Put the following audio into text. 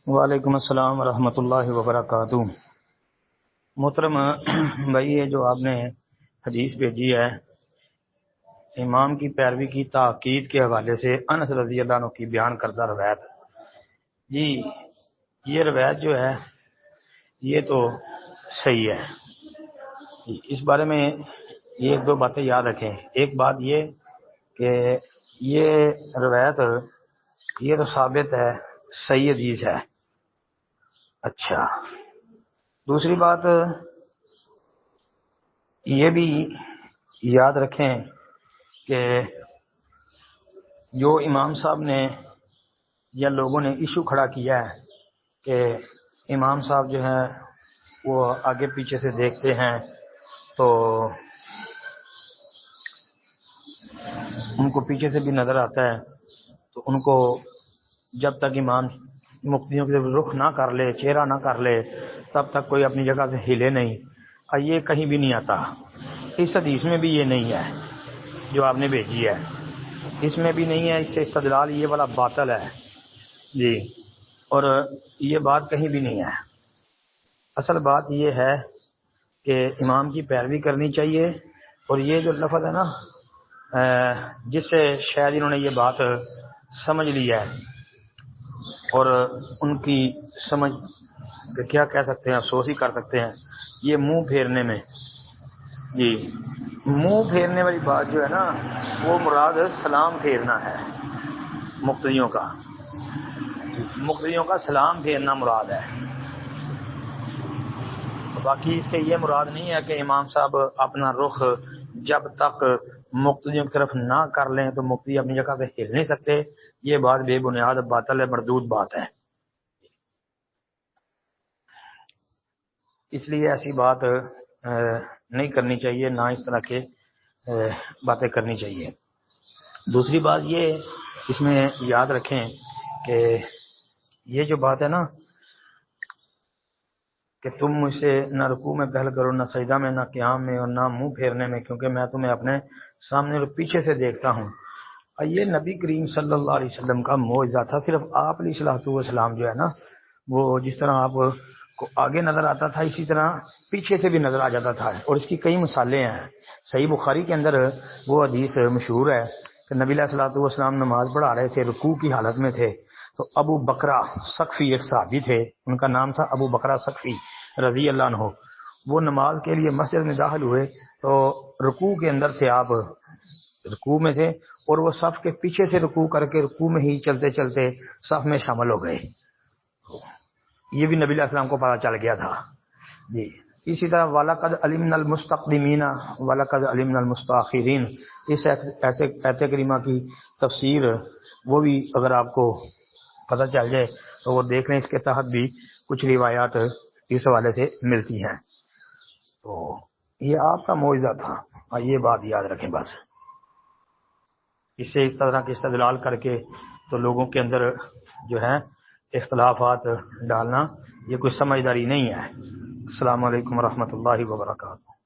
وعلیکم السلام ورحمۃ اللہ وبرکاتہ۔ محترم بھائی، یہ جو آپ نے حدیث بھیجی ہے امام کی پیروی کی تاکید کے حوالے سے انس رضی اللہ عنہ کی بیان کردہ روایت، جی یہ روایت جو ہے یہ تو صحیح ہے۔ اس بارے میں یہ ایک دو باتیں یاد رکھیں۔ ایک بات یہ کہ یہ روایت یہ تو ثابت ہے، صحیح حدیث ہے۔ اچھا، دوسری بات یہ بھی یاد رکھیں کہ جو امام صاحب نے یا لوگوں نے ایشو کھڑا کیا ہے کہ امام صاحب جو ہیں وہ آگے پیچھے سے دیکھتے ہیں تو ان کو پیچھے سے بھی نظر آتا ہے، تو ان کو جب تک امام مقتدیوں کی طرف رخ نہ کر لے، چہرہ نہ کر لے، تب تک کوئی اپنی جگہ سے ہلے نہیں۔ اور یہ کہیں بھی نہیں آتا، اس حدیث میں بھی یہ نہیں ہے جو آپ نے بھیجی ہے، اس میں بھی نہیں ہے۔ اس سے استدلال یہ والا باطل ہے جی، اور یہ بات کہیں بھی نہیں ہے۔ اصل بات یہ ہے کہ امام کی پیروی کرنی چاہیے، اور یہ جو لفظ ہے نا جس سے شاید انہوں نے یہ بات سمجھ لی ہے، اور ان کی سمجھ کیا کہہ سکتے ہیں، افسوس ہی کر سکتے ہیں، یہ منہ پھیرنے میں، جی منہ پھیرنے والی بات جو ہے نا وہ مراد سلام پھیرنا ہے، مقتدیوں کا سلام پھیرنا مراد ہے۔ باقی اس سے یہ مراد نہیں ہے کہ امام صاحب اپنا رخ جب تک مقتدیوں کی طرف نہ کر لیں تو مقتدی اپنی جگہ سے ہل نہیں سکتے۔ یہ بات بے بنیاد باطل ہے، مردود بات ہے۔ اس لیے ایسی بات نہیں کرنی چاہیے، نہ اس طرح کے باتیں کرنی چاہیے۔ دوسری بات یہ اس میں یاد رکھیں کہ یہ جو بات ہے نا کہ تم مجھ سے نہ رکوع میں پہل کرو، نہ سجدہ میں، نہ قیام میں، اور نہ منہ پھیرنے میں، کیونکہ میں تمہیں اپنے سامنے اور پیچھے سے دیکھتا ہوں۔ اور یہ نبی کریم صلی اللہ علیہ وسلم کا معجزہ تھا۔ صرف آپ علیہ الصلوۃ والسلام جو ہے نا وہ جس طرح آپ کو آگے نظر آتا تھا اسی طرح پیچھے سے بھی نظر آ جاتا تھا، اور اس کی کئی مثالیں ہیں۔ صحیح بخاری کے اندر وہ حدیث مشہور ہے کہ نبی علیہ الصلوۃ والسلام نماز پڑھا رہے تھے، رکوع کی حالت میں تھے، تو ابو بکرہ سقفی ایک صحابی تھے، ان کا نام تھا ابو بکرہ سقفی رضی اللہ عنہ۔ وہ نماز کے لیے مسجد میں داخل ہوئے تو رکوع کے اندر تھے، آپ رکوع میں تھے، اور وہ صف کے پیچھے سے رکوع کر کے رکوع میں ہی چلتے چلتے صف میں شامل ہو گئے۔ یہ بھی نبی علیہ السلام کو پتہ چل گیا تھا جی۔ اسی طرح وَلَقَدْ عَلِمْنَا الْمُسْتَقْدِمِينَ وَلَقَدْ عَلِمْنَا الْمُسْتَأْخِرِينَ، اس آیت کریمہ کی تفسیر وہ بھی اگر آپ کو پتہ چل جائے تو وہ دیکھ لیں، اس کے تحت بھی کچھ روایات اس حوالے سے ملتی ہیں۔ تو یہ آپ کا معجزہ تھا، اور یہ بات یاد رکھیں بس۔ اس سے اس طرح کے استدلال کر کے تو لوگوں کے اندر جو ہے اختلافات ڈالنا یہ کوئی سمجھداری نہیں ہے۔ السلام علیکم ورحمۃ اللہ وبرکاتہ۔